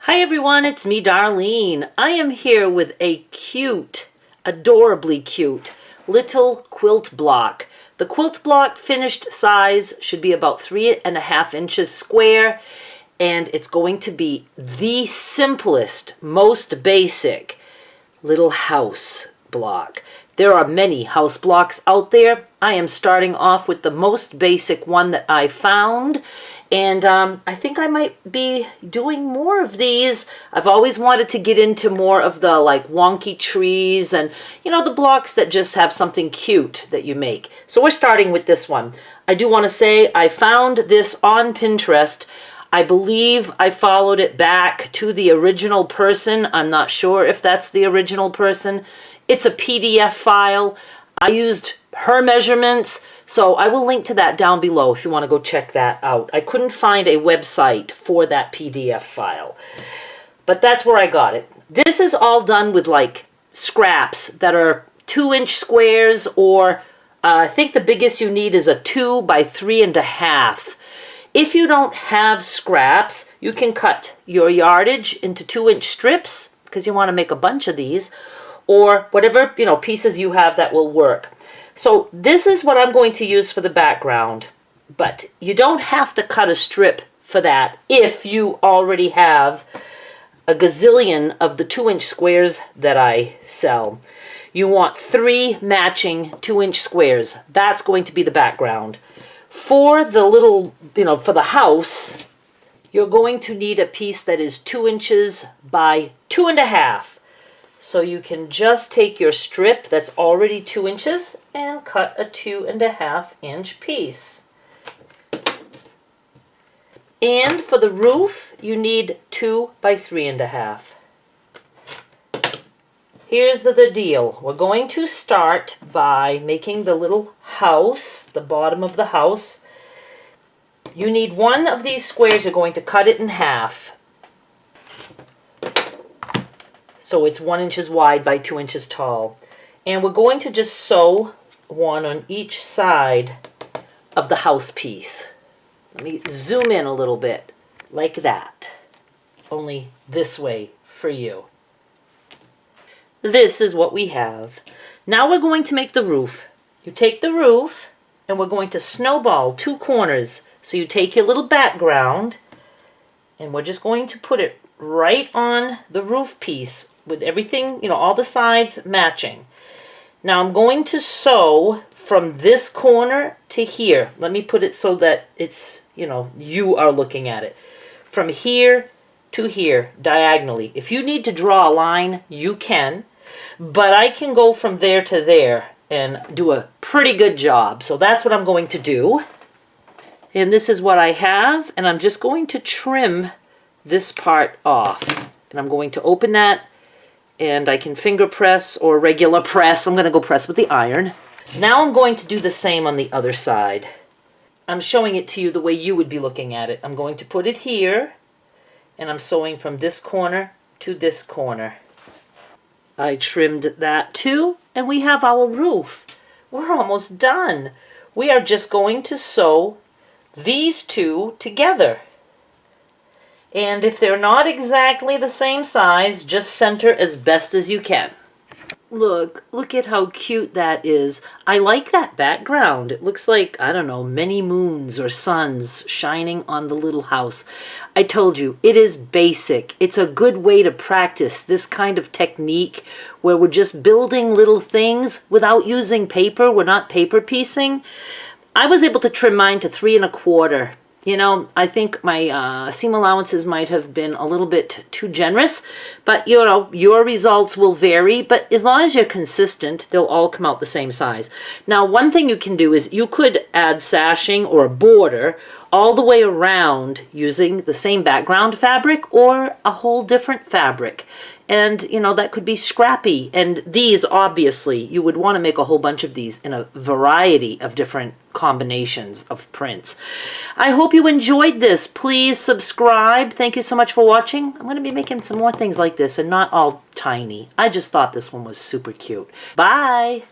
Hi everyone, it's me Darlene. I am here with a cute, adorably cute little quilt block. The quilt block finished size should be about 3.5 inches square, and it's going to be the simplest, most basic little house block. There are many house blocks out there. I am starting off with the most basic one that I found, and I think I might be doing more of these. I've always wanted to get into more of the like wonky trees and, you know, the blocks that just have something cute that you make. So we're starting with this one. I do want to say I found this on Pinterest. I believe I followed it back to the original person. I'm not sure if that's the original person. It's a PDF file. I used her measurements, so I will link to that down below if you want to go check that out. I couldn't find a website for that PDF file, but that's where I got it. This is all done with like scraps that are 2-inch squares, or I think the biggest you need is a 2 by 3.5. If you don't have scraps, you can cut your yardage into 2-inch strips because you want to make a bunch of these, or whatever, you know, pieces you have that will work. So this is what I'm going to use for the background, but you don't have to cut a strip for that if you already have a gazillion of the 2-inch squares that I sell. You want 3 matching 2-inch squares. That's going to be the background. For the little, you know, for the house, you're going to need a piece that is 2 inches by 2.5. So you can just take your strip that's already 2 inches and cut a 2.5-inch piece. And for the roof, you need 2 by 3.5. Here's the deal. We're going to start by making the little house, the bottom of the house. You need one of these squares. You're going to cut it in half. So it's 1 inch wide by 2 inches tall. And we're going to just sew one on each side of the house piece. Let me zoom in a little bit, like that. Only this way for you. This is what we have. Now we're going to make the roof. You take the roof and we're going to snowball 2 corners. So you take your little background and we're just going to put it right on the roof piece with everything, you know, all the sides matching. Now I'm going to sew from this corner to here. Let me put it so that it's, you know, you are looking at it. From here to here, diagonally. If you need to draw a line, you can, but I can go from there to there and do a pretty good job. So that's what I'm going to do. And this is what I have, and I'm just going to trim this part off. And I'm going to open that, and I can finger press or regular press. I'm going to go press with the iron. Now I'm going to do the same on the other side. I'm showing it to you the way you would be looking at it. I'm going to put it here, and I'm sewing from this corner to this corner. I trimmed that too, and we have our roof. We're almost done. We are just going to sew these two together. And if they're not exactly the same size, just center as best as you can. Look at how cute that is. I like that background. It looks like, I don't know, many moons or suns shining on the little house. I told you, it is basic. It's a good way to practice this kind of technique where we're just building little things without using paper. We're not paper piecing. I was able to trim mine to 3.25. You know, I think my seam allowances might have been a little bit too generous, but you know, your results will vary, but as long as you're consistent, they'll all come out the same size. Now, one thing you can do is you could add sashing or a border all the way around using the same background fabric or a whole different fabric. And, you know, that could be scrappy. And these, obviously, you would want to make a whole bunch of these in a variety of different combinations of prints. I hope you enjoyed this. Please subscribe. Thank you so much for watching. I'm going to be making some more things like this and not all tiny. I just thought this one was super cute. Bye.